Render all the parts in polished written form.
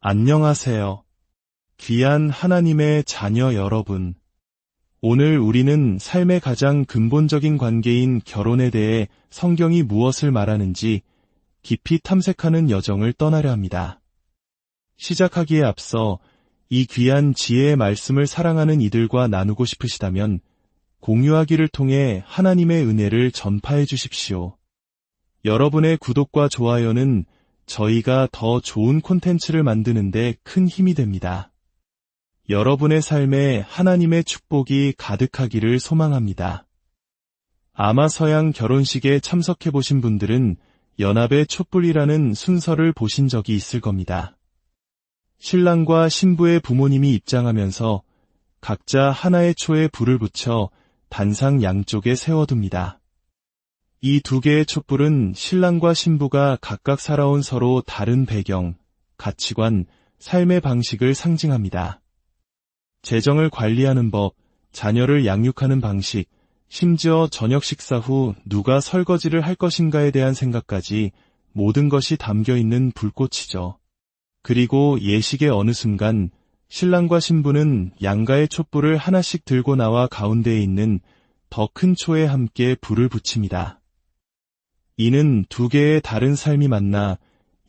안녕하세요. 귀한 하나님의 자녀 여러분. 오늘 우리는 삶의 가장 근본적인 관계인 결혼에 대해 성경이 무엇을 말하는지 깊이 탐색하는 여정을 떠나려 합니다. 시작하기에 앞서 이 귀한 지혜의 말씀을 사랑하는 이들과 나누고 싶으시다면 공유하기를 통해 하나님의 은혜를 전파해 주십시오. 여러분의 구독과 좋아요는 저희가 더 좋은 콘텐츠를 만드는 데 큰 힘이 됩니다. 여러분의 삶에 하나님의 축복이 가득하기를 소망합니다. 아마서양 결혼식에 참석해 보신 분들은 연합의 촛불이라는 순서를 보신 적이 있을 겁니다. 신랑과 신부의 부모님이 입장하면서 각자 하나의 초에 불을 붙여 단상 양쪽에 세워둡니다. 이 두 개의 촛불은 신랑과 신부가 각각 살아온 서로 다른 배경, 가치관, 삶의 방식을 상징합니다. 재정을 관리하는 법, 자녀를 양육하는 방식, 심지어 저녁 식사 후 누가 설거지를 할 것인가에 대한 생각까지 모든 것이 담겨있는 불꽃이죠. 그리고 예식의 어느 순간 신랑과 신부는 양가의 촛불을 하나씩 들고 나와 가운데에 있는 더 큰 초에 함께 불을 붙입니다. 이는 두 개의 다른 삶이 만나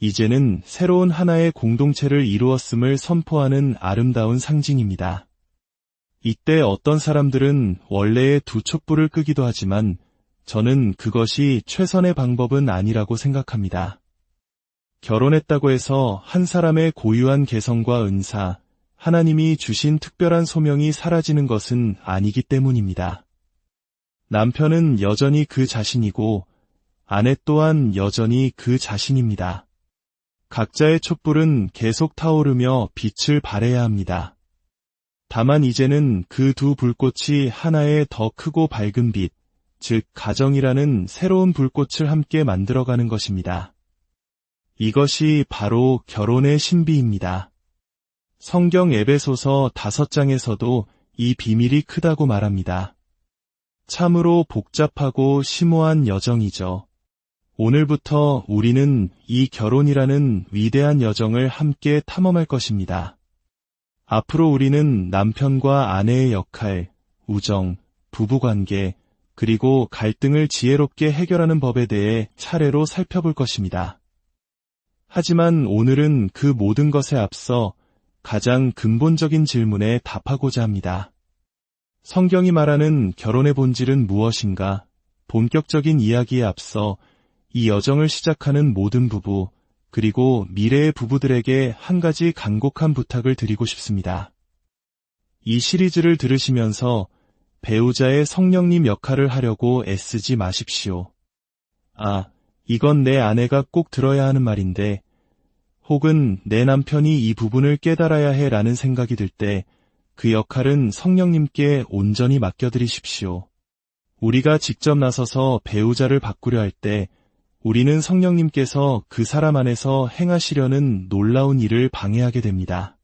이제는 새로운 하나의 공동체를 이루었음을 선포하는 아름다운 상징입니다. 이때 어떤 사람들은 원래의 두 촛불을 끄기도 하지만 저는 그것이 최선의 방법은 아니라고 생각합니다. 결혼했다고 해서 한 사람의 고유한 개성과 은사, 하나님이 주신 특별한 소명이 사라지는 것은 아니기 때문입니다. 남편은 여전히 그 자신이고 아내 또한 여전히 그 자신입니다. 각자의 촛불은 계속 타오르며 빛을 발해야 합니다. 다만 이제는 그 두 불꽃이 하나의 더 크고 밝은 빛, 즉 가정이라는 새로운 불꽃을 함께 만들어가는 것입니다. 이것이 바로 결혼의 신비입니다. 성경 에베소서 5장에서도 이 비밀이 크다고 말합니다. 참으로 복잡하고 심오한 여정이죠. 오늘부터 우리는 이 결혼이라는 위대한 여정을 함께 탐험할 것입니다. 앞으로 우리는 남편과 아내의 역할, 우정, 부부관계, 그리고 갈등을 지혜롭게 해결하는 법에 대해 차례로 살펴볼 것입니다. 하지만 오늘은 그 모든 것에 앞서 가장 근본적인 질문에 답하고자 합니다. 성경이 말하는 결혼의 본질은 무엇인가? 본격적인 이야기에 앞서 이 여정을 시작하는 모든 부부, 그리고 미래의 부부들에게 한 가지 간곡한 부탁을 드리고 싶습니다. 이 시리즈를 들으시면서 배우자의 성령님 역할을 하려고 애쓰지 마십시오. 이건 내 아내가 꼭 들어야 하는 말인데, 혹은 내 남편이 이 부분을 깨달아야 해 라는 생각이 들 때 그 역할은 성령님께 온전히 맡겨드리십시오. 우리가 직접 나서서 배우자를 바꾸려 할 때 우리는 성령님께서 그 사람 안에서 행하시려는 놀라운 일을 방해하게 됩니다.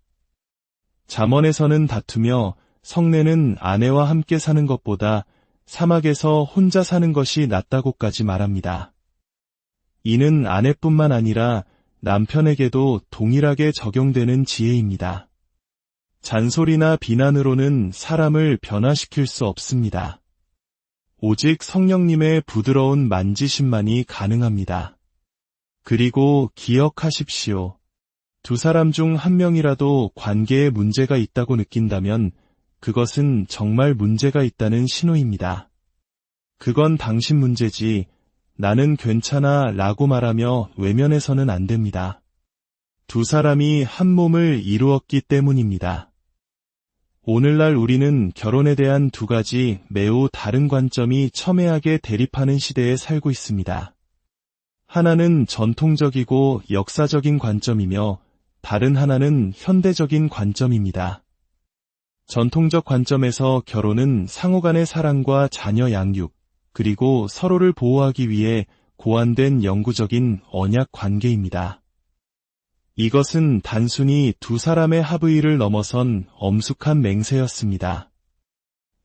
잠언에서는 다투며 성내는 아내와 함께 사는 것보다 사막에서 혼자 사는 것이 낫다고까지 말합니다. 이는 아내뿐만 아니라 남편에게도 동일하게 적용되는 지혜입니다. 잔소리나 비난으로는 사람을 변화시킬 수 없습니다. 오직 성령님의 부드러운 만지심만이 가능합니다. 그리고 기억하십시오. 두 사람 중 한 명이라도 관계에 문제가 있다고 느낀다면 그것은 정말 문제가 있다는 신호입니다. 그건 당신 문제지, 나는 괜찮아 라고 말하며 외면해서는 안 됩니다. 두 사람이 한 몸을 이루었기 때문입니다. 오늘날 우리는 결혼에 대한 두 가지 매우 다른 관점이 첨예하게 대립하는 시대에 살고 있습니다. 하나는 전통적이고 역사적인 관점이며 다른 하나는 현대적인 관점입니다. 전통적 관점에서 결혼은 상호 간의 사랑과 자녀 양육, 그리고 서로를 보호하기 위해 고안된 영구적인 언약 관계입니다. 이것은 단순히 두 사람의 합의를 넘어선 엄숙한 맹세였습니다.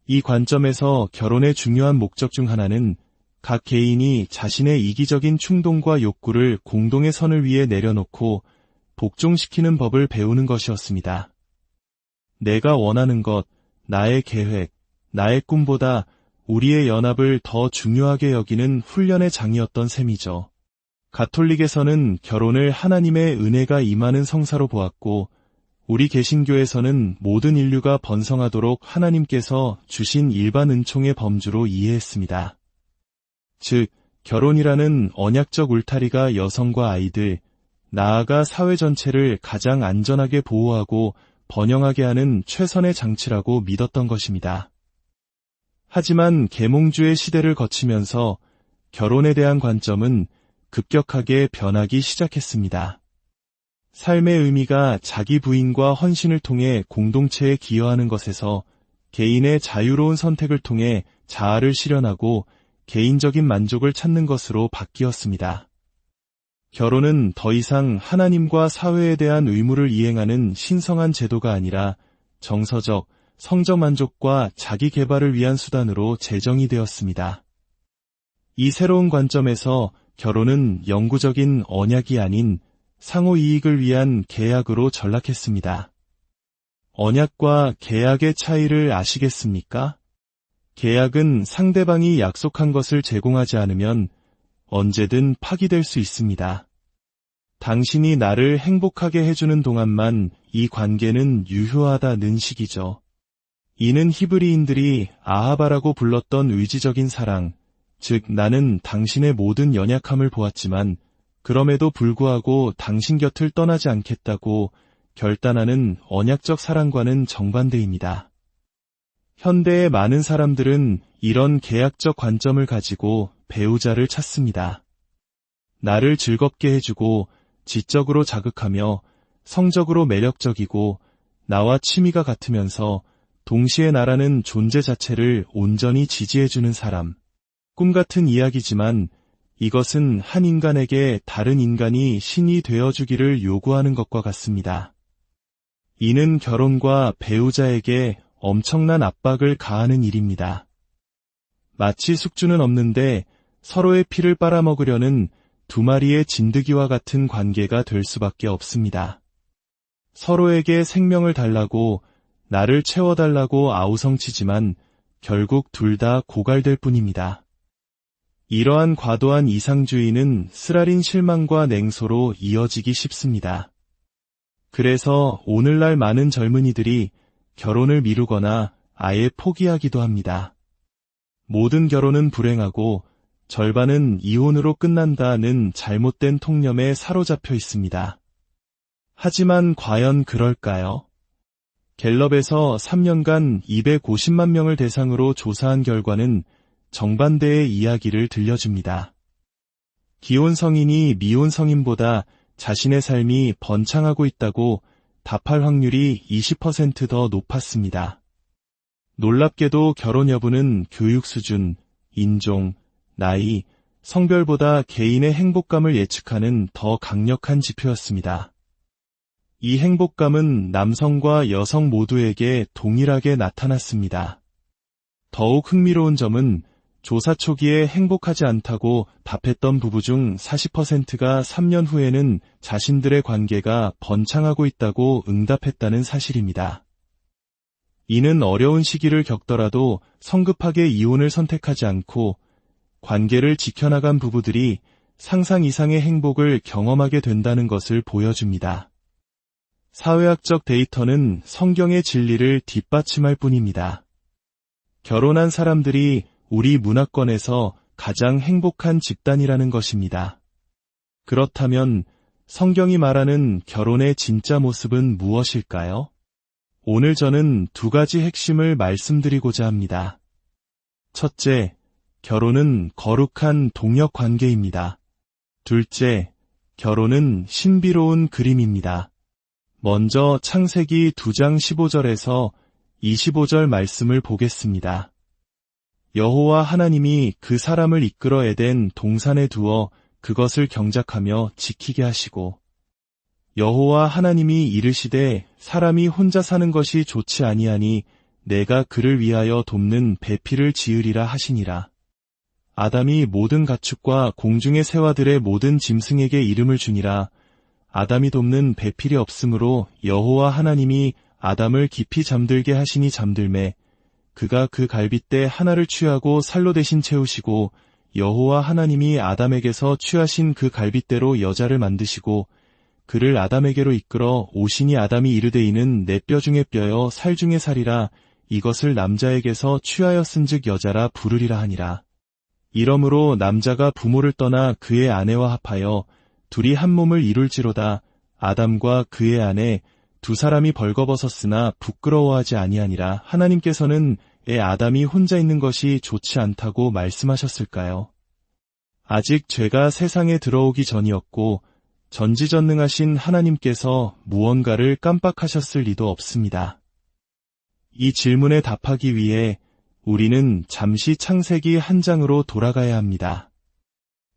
이 관점에서 결혼의 중요한 목적 중 하나는 각 개인이 자신의 이기적인 충동과 욕구를 공동의 선을 위해 내려놓고 복종시키는 법을 배우는 것이었습니다. 내가 원하는 것, 나의 계획, 나의 꿈보다 우리의 연합을 더 중요하게 여기는 훈련의 장이었던 셈이죠. 가톨릭에서는 결혼을 하나님의 은혜가 임하는 성사로 보았고, 우리 개신교에서는 모든 인류가 번성하도록 하나님께서 주신 일반 은총의 범주로 이해했습니다. 즉, 결혼이라는 언약적 울타리가 여성과 아이들, 나아가 사회 전체를 가장 안전하게 보호하고 번영하게 하는 최선의 장치라고 믿었던 것입니다. 하지만 계몽주의 시대를 거치면서 결혼에 대한 관점은 급격하게 변하기 시작했습니다. 삶의 의미가 자기 부인과 헌신을 통해 공동체에 기여하는 것에서 개인의 자유로운 선택을 통해 자아를 실현하고 개인적인 만족을 찾는 것으로 바뀌었습니다. 결혼은 더 이상 하나님과 사회에 대한 의무를 이행하는 신성한 제도가 아니라 정서적, 성적 만족과 자기 개발을 위한 수단으로 제정이 되었습니다. 이 새로운 관점에서 결혼은 영구적인 언약이 아닌 상호 이익을 위한 계약으로 전락했습니다. 언약과 계약의 차이를 아시겠습니까? 계약은 상대방이 약속한 것을 제공하지 않으면 언제든 파기될 수 있습니다. 당신이 나를 행복하게 해주는 동안만 이 관계는 유효하다는 식이죠. 이는 히브리인들이 아하바라고 불렀던 의지적인 사랑, 즉 나는 당신의 모든 연약함을 보았지만 그럼에도 불구하고 당신 곁을 떠나지 않겠다고 결단하는 언약적 사랑과는 정반대입니다. 현대의 많은 사람들은 이런 계약적 관점을 가지고 배우자를 찾습니다. 나를 즐겁게 해주고 지적으로 자극하며 성적으로 매력적이고 나와 취미가 같으면서 동시에 나라는 존재 자체를 온전히 지지해주는 사람. 꿈같은 이야기지만 이것은 한 인간에게 다른 인간이 신이 되어주기를 요구하는 것과 같습니다. 이는 결혼과 배우자에게 엄청난 압박을 가하는 일입니다. 마치 숙주는 없는데 서로의 피를 빨아먹으려는 두 마리의 진드기와 같은 관계가 될 수밖에 없습니다. 서로에게 생명을 달라고 나를 채워달라고 아우성치지만 결국 둘 다 고갈될 뿐입니다. 이러한 과도한 이상주의는 쓰라린 실망과 냉소로 이어지기 쉽습니다. 그래서 오늘날 많은 젊은이들이 결혼을 미루거나 아예 포기하기도 합니다. 모든 결혼은 불행하고 절반은 이혼으로 끝난다는 잘못된 통념에 사로잡혀 있습니다. 하지만 과연 그럴까요? 갤럽에서 3년간 250만 명을 대상으로 조사한 결과는 정반대의 이야기를 들려줍니다. 기혼 성인이 미혼 성인보다 자신의 삶이 번창하고 있다고 답할 확률이 20% 더 높았습니다. 놀랍게도 결혼 여부는 교육 수준, 인종, 나이, 성별보다 개인의 행복감을 예측하는 더 강력한 지표였습니다. 이 행복감은 남성과 여성 모두에게 동일하게 나타났습니다. 더욱 흥미로운 점은 조사 초기에 행복하지 않다고 답했던 부부 중 40%가 3년 후에는 자신들의 관계가 번창하고 있다고 응답했다는 사실입니다. 이는 어려운 시기를 겪더라도 성급하게 이혼을 선택하지 않고 관계를 지켜나간 부부들이 상상 이상의 행복을 경험하게 된다는 것을 보여줍니다. 사회학적 데이터는 성경의 진리를 뒷받침할 뿐입니다. 결혼한 사람들이 우리 문화권에서 가장 행복한 집단이라는 것입니다. 그렇다면 성경이 말하는 결혼의 진짜 모습은 무엇일까요? 오늘 저는 두 가지 핵심을 말씀드리고자 합니다. 첫째, 결혼은 거룩한 동력 관계입니다. 둘째, 결혼은 신비로운 그림입니다. 먼저 창세기 2장 15절에서 25절 말씀을 보겠습니다. 여호와 하나님이 그 사람을 이끌어 에덴 동산에 두어 그것을 경작하며 지키게 하시고 여호와 하나님이 이르시되 사람이 혼자 사는 것이 좋지 아니하니 내가 그를 위하여 돕는 배필을 지으리라 하시니라. 아담이 모든 가축과 공중의 새와들의 모든 짐승에게 이름을 주니라. 아담이 돕는 배필이 없으므로 여호와 하나님이 아담을 깊이 잠들게 하시니 잠들매 그가 그 갈빗대 하나를 취하고 살로 대신 채우시고 여호와 하나님이 아담에게서 취하신 그 갈빗대로 여자를 만드시고 그를 아담에게로 이끌어 오시니 아담이 이르되 이는 내 뼈 중에 뼈여 살 중에 살이라 이것을 남자에게서 취하였은즉 여자라 부르리라 하니라. 이러므로 남자가 부모를 떠나 그의 아내와 합하여 둘이 한 몸을 이룰지로다. 아담과 그의 아내 두 사람이 벌거벗었으나 부끄러워하지 아니하니라. 하나님께서는 아담이 혼자 있는 것이 좋지 않다고 말씀하셨을까요? 아직 죄가 세상에 들어오기 전이었고 전지전능하신 하나님께서 무언가를 깜빡하셨을 리도 없습니다. 이 질문에 답하기 위해 우리는 잠시 창세기 한 장으로 돌아가야 합니다.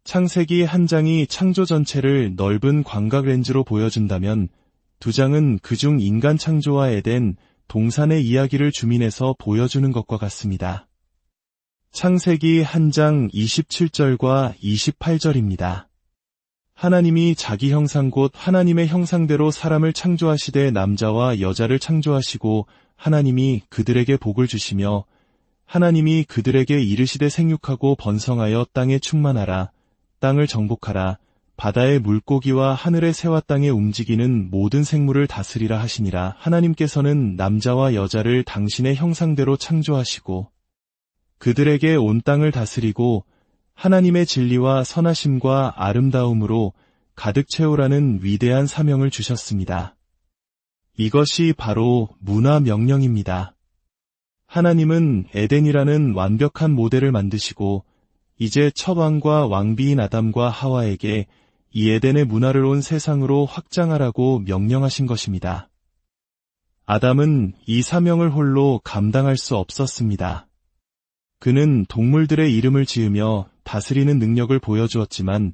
창세기 한 장이 창조 전체를 넓은 광각 렌즈로 보여준다면 두 장은 그중 인간 창조와 에덴, 동산의 이야기를 주민해서 보여주는 것과 같습니다. 창세기 한 장 27절과 28절입니다. 하나님이 자기 형상 곧 하나님의 형상대로 사람을 창조하시되 남자와 여자를 창조하시고 하나님이 그들에게 복을 주시며 하나님이 그들에게 이르시되 생육하고 번성하여 땅에 충만하라. 땅을 정복하라. 바다의 물고기와 하늘의 새와 땅에 움직이는 모든 생물을 다스리라 하시니라. 하나님께서는 남자와 여자를 당신의 형상대로 창조하시고 그들에게 온 땅을 다스리고 하나님의 진리와 선하심과 아름다움으로 가득 채우라는 위대한 사명을 주셨습니다. 이것이 바로 문화 명령입니다. 하나님은 에덴이라는 완벽한 모델을 만드시고 이제 첫 왕과 왕비인 아담과 하와에게 이 에덴의 문화를 온 세상으로 확장하라고 명령하신 것입니다. 아담은 이 사명을 홀로 감당할 수 없었습니다. 그는 동물들의 이름을 지으며 다스리는 능력을 보여주었지만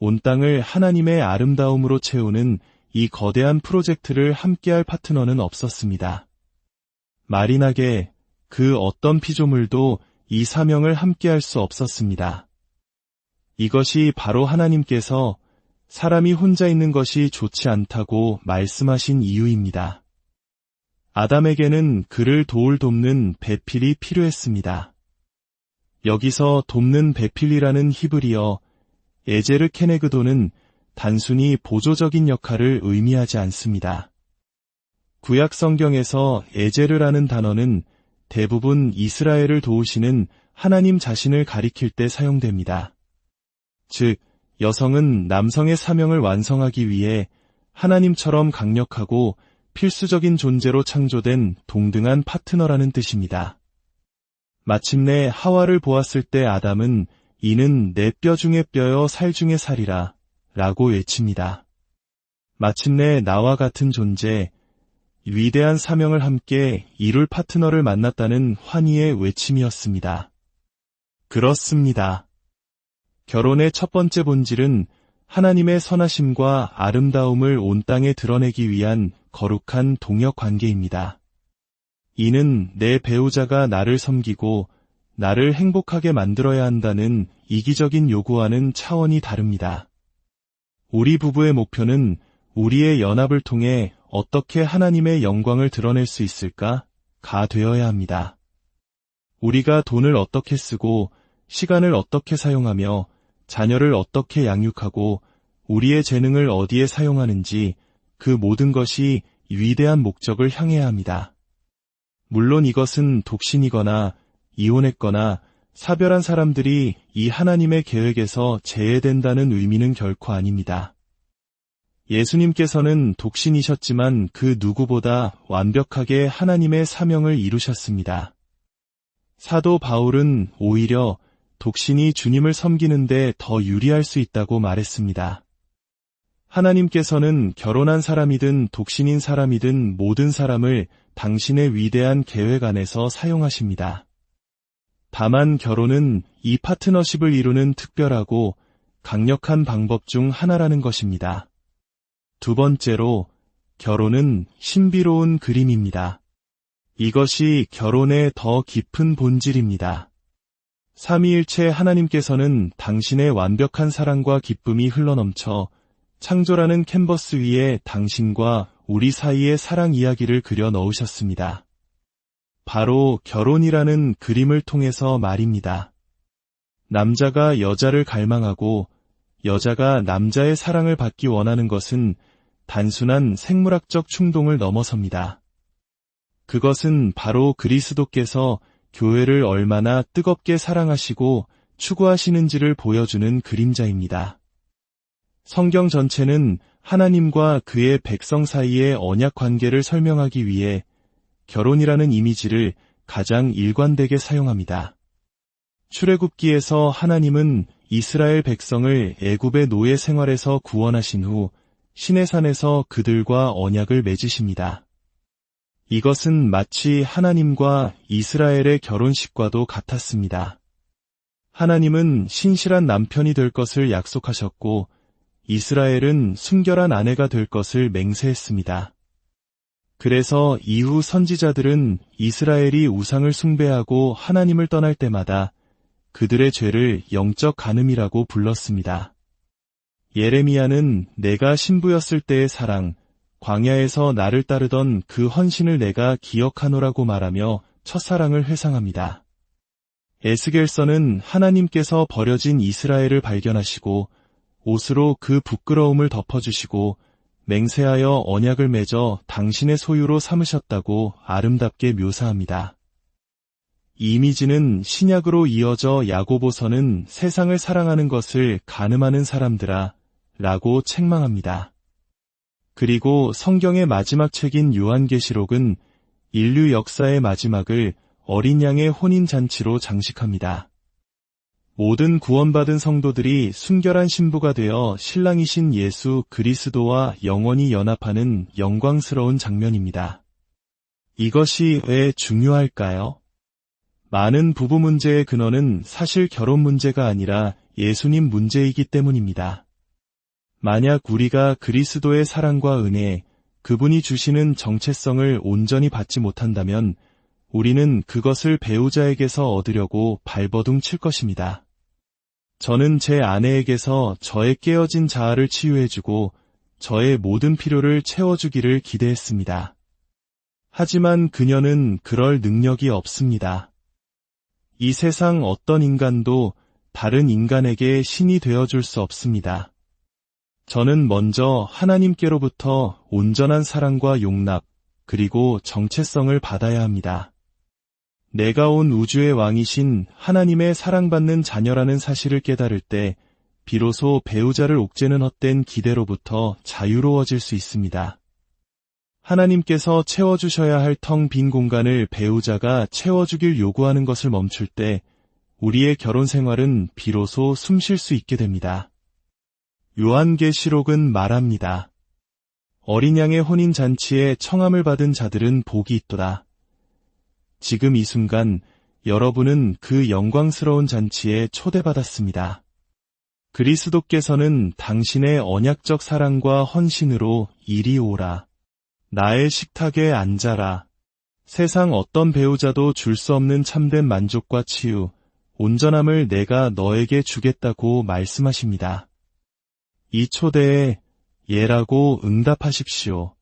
온 땅을 하나님의 아름다움으로 채우는 이 거대한 프로젝트를 함께할 파트너는 없었습니다. 말이나게 그 어떤 피조물도 이 사명을 함께할 수 없었습니다. 이것이 바로 하나님께서 사람이 혼자 있는 것이 좋지 않다고 말씀하신 이유입니다. 아담에게는 그를 돕는 배필이 필요했습니다. 여기서 돕는 배필이라는 히브리어 에제르 케네그도는 단순히 보조적인 역할을 의미하지 않습니다. 구약 성경에서 에제르라는 단어는 대부분 이스라엘을 도우시는 하나님 자신을 가리킬 때 사용됩니다. 즉, 여성은 남성의 사명을 완성하기 위해 하나님처럼 강력하고 필수적인 존재로 창조된 동등한 파트너라는 뜻입니다. 마침내 하와를 보았을 때 아담은 이는 내 뼈 중에 뼈여 살 중에 살이라 라고 외칩니다. 마침내 나와 같은 존재, 위대한 사명을 함께 이룰 파트너를 만났다는 환희의 외침이었습니다. 그렇습니다. 결혼의 첫 번째 본질은 하나님의 선하심과 아름다움을 온 땅에 드러내기 위한 거룩한 동역 관계입니다. 이는 내 배우자가 나를 섬기고 나를 행복하게 만들어야 한다는 이기적인 요구와는 차원이 다릅니다. 우리 부부의 목표는 우리의 연합을 통해 어떻게 하나님의 영광을 드러낼 수 있을까가 되어야 합니다. 우리가 돈을 어떻게 쓰고 시간을 어떻게 사용하며 자녀를 어떻게 양육하고 우리의 재능을 어디에 사용하는지 그 모든 것이 위대한 목적을 향해야 합니다. 물론 이것은 독신이거나 이혼했거나 사별한 사람들이 이 하나님의 계획에서 제외된다는 의미는 결코 아닙니다. 예수님께서는 독신이셨지만 그 누구보다 완벽하게 하나님의 사명을 이루셨습니다. 사도 바울은 오히려 독신이 주님을 섬기는데 더 유리할 수 있다고 말했습니다. 하나님께서는 결혼한 사람이든 독신인 사람이든 모든 사람을 당신의 위대한 계획 안에서 사용하십니다. 다만 결혼은 이 파트너십을 이루는 특별하고 강력한 방법 중 하나라는 것입니다. 두 번째로, 결혼은 신비로운 그림입니다. 이것이 결혼의 더 깊은 본질입니다. 삼위일체 하나님께서는 당신의 완벽한 사랑과 기쁨이 흘러넘쳐 창조라는 캔버스 위에 당신과 우리 사이의 사랑 이야기를 그려 넣으셨습니다. 바로 결혼이라는 그림을 통해서 말입니다. 남자가 여자를 갈망하고 여자가 남자의 사랑을 받기 원하는 것은 단순한 생물학적 충동을 넘어섭니다. 그것은 바로 그리스도께서 교회를 얼마나 뜨겁게 사랑하시고 추구하시는지를 보여주는 그림자입니다. 성경 전체는 하나님과 그의 백성 사이의 언약 관계를 설명하기 위해 결혼이라는 이미지를 가장 일관되게 사용합니다. 출애굽기에서 하나님은 이스라엘 백성을 애굽의 노예 생활에서 구원하신 후 시내산에서 그들과 언약을 맺으십니다. 이것은 마치 하나님과 이스라엘의 결혼식과도 같았습니다. 하나님은 신실한 남편이 될 것을 약속하셨고 이스라엘은 순결한 아내가 될 것을 맹세했습니다. 그래서 이후 선지자들은 이스라엘이 우상을 숭배하고 하나님을 떠날 때마다 그들의 죄를 영적 간음이라고 불렀습니다. 예레미야는 내가 신부였을 때의 사랑, 광야에서 나를 따르던 그 헌신을 내가 기억하노라고 말하며 첫사랑을 회상합니다. 에스겔서는 하나님께서 버려진 이스라엘을 발견하시고 옷으로 그 부끄러움을 덮어주시고 맹세하여 언약을 맺어 당신의 소유로 삼으셨다고 아름답게 묘사합니다. 이 이미지는 신약으로 이어져 야고보서는 세상을 사랑하는 것을 간음하는 사람들아 라고 책망합니다. 그리고 성경의 마지막 책인 요한계시록은 인류 역사의 마지막을 어린 양의 혼인잔치로 장식합니다. 모든 구원받은 성도들이 순결한 신부가 되어 신랑이신 예수 그리스도와 영원히 연합하는 영광스러운 장면입니다. 이것이 왜 중요할까요? 많은 부부 문제의 근원은 사실 결혼 문제가 아니라 예수님 문제이기 때문입니다. 만약 우리가 그리스도의 사랑과 은혜, 그분이 주시는 정체성을 온전히 받지 못한다면 우리는 그것을 배우자에게서 얻으려고 발버둥 칠 것입니다. 저는 제 아내에게서 저의 깨어진 자아를 치유해주고 저의 모든 필요를 채워주기를 기대했습니다. 하지만 그녀는 그럴 능력이 없습니다. 이 세상 어떤 인간도 다른 인간에게 신이 되어줄 수 없습니다. 저는 먼저 하나님께로부터 온전한 사랑과 용납, 그리고 정체성을 받아야 합니다. 내가 온 우주의 왕이신 하나님의 사랑받는 자녀라는 사실을 깨달을 때 비로소 배우자를 옥죄는 헛된 기대로부터 자유로워질 수 있습니다. 하나님께서 채워주셔야 할 텅 빈 공간을 배우자가 채워주길 요구하는 것을 멈출 때 우리의 결혼 생활은 비로소 숨 쉴 수 있게 됩니다. 요한계시록은 말합니다. 어린 양의 혼인잔치에 청함을 받은 자들은 복이 있도다. 지금 이 순간 여러분은 그 영광스러운 잔치에 초대받았습니다. 그리스도께서는 당신의 언약적 사랑과 헌신으로 이리 오라. 나의 식탁에 앉아라. 세상 어떤 배우자도 줄 수 없는 참된 만족과 치유, 온전함을 내가 너에게 주겠다고 말씀하십니다. 이 초대에 예라고 응답하십시오.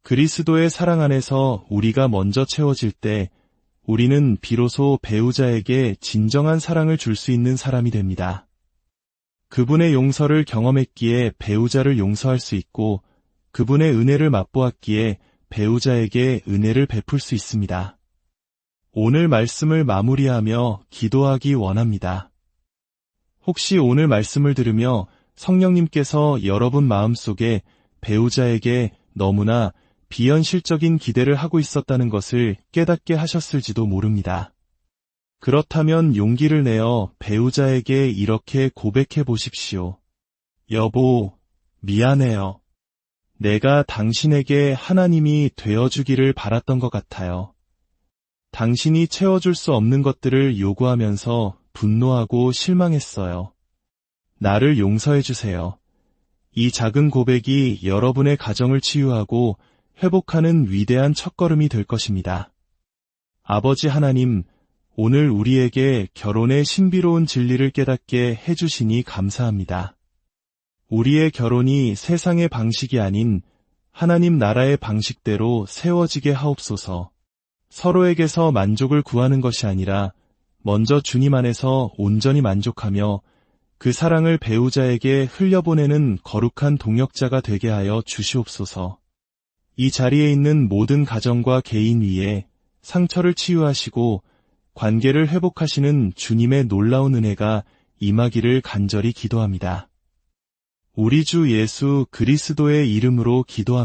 그리스도의 사랑 안에서 우리가 먼저 채워질 때 우리는 비로소 배우자에게 진정한 사랑을 줄 수 있는 사람이 됩니다. 그분의 용서를 경험했기에 배우자를 용서할 수 있고 그분의 은혜를 맛보았기에 배우자에게 은혜를 베풀 수 있습니다. 오늘 말씀을 마무리하며 기도하기 원합니다. 혹시 오늘 말씀을 들으며 성령님께서 여러분 마음속에 배우자에게 너무나 비현실적인 기대를 하고 있었다는 것을 깨닫게 하셨을지도 모릅니다. 그렇다면 용기를 내어 배우자에게 이렇게 고백해 보십시오. 여보, 미안해요. 내가 당신에게 하나님이 되어주기를 바랐던 것 같아요. 당신이 채워줄 수 없는 것들을 요구하면서 분노하고 실망했어요. 나를 용서해 주세요. 이 작은 고백이 여러분의 가정을 치유하고 회복하는 위대한 첫걸음이 될 것입니다. 아버지 하나님, 오늘 우리에게 결혼의 신비로운 진리를 깨닫게 해주시니 감사합니다. 우리의 결혼이 세상의 방식이 아닌 하나님 나라의 방식대로 세워지게 하옵소서. 서로에게서 만족을 구하는 것이 아니라 먼저 주님 안에서 온전히 만족하며 그 사랑을 배우자에게 흘려보내는 거룩한 동역자가 되게 하여 주시옵소서. 이 자리에 있는 모든 가정과 개인 위에 상처를 치유하시고 관계를 회복하시는 주님의 놀라운 은혜가 임하기를 간절히 기도합니다. 우리 주 예수 그리스도의 이름으로 기도합니다.